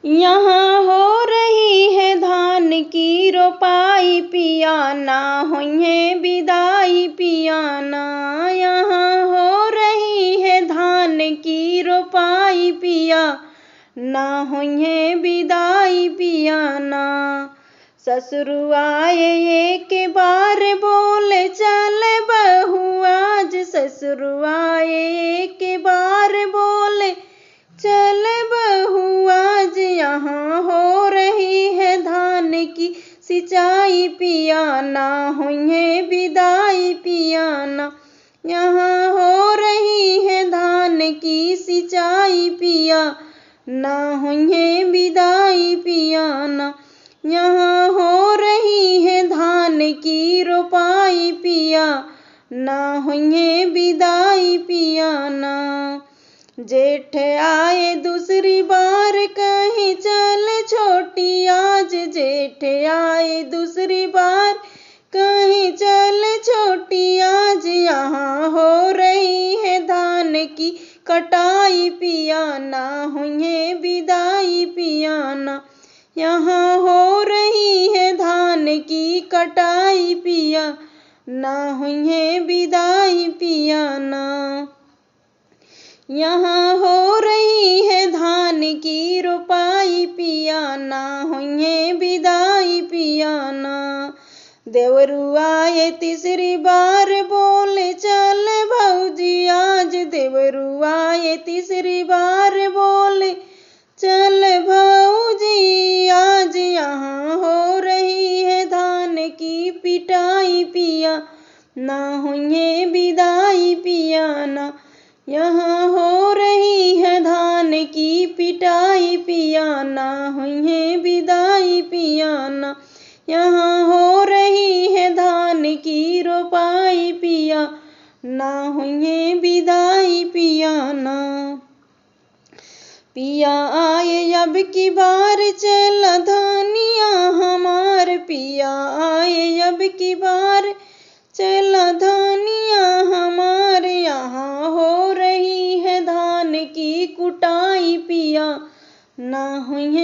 यहाँ हो रही है धान की रोपाई पिया, ना होइहे विदाई पिया ना। यहाँ हो रही है धान की रोपाई पिया, ना होइहे विदाई पिया ना। ससुर आए एक बार बोले चल बहू आज, ससुर आए एक बार बोले चल बहू आज। यहाँ हो रही है धान की सिंचाई पिया, ना होइहे विदाई पिया ना। यहाँ हो रही है धान की सिंचाई पिया, ना होइहे विदाई पिया ना। यहाँ हो रही है धान की रोपाई पिया, ना होइहे विदाई पिया ना। जेठ आए दूसरी बार कहीं चल छोटी आज, जेठ आए दूसरी बार कहीं चल छोटी आज। यहाँ हो रही है धान की कटाई पिया, ना होइहे विदाई पिया ना। यहाँ हो रही है धान की कटाई पिया, ना होइहे विदाई पिया ना। यहाँ हो रही है धान की रोपाई पिया, ना होइहे विदाई पिया ना। देवरू आए तीसरी बार बोले चल भौजी आज, देवरू आए तीसरी बार बोले चल भौजी आज। यहाँ हो रही है धान की पिटाई पिया, ना होइहे विदाई पिया ना। यहाँ हो रही है धान की पिटाई पिया, ना होइहे विदाई पिया ना। यहाँ हो रही है धान की रोपाई पिया, ना होइहे विदाई पिया ना। पिया आए अब की बार चल धानिया हमार, पिया आए अब की बार चल धानिया हमार। यहाँ हो रही है धान की कुटाई पिया, ना होइहे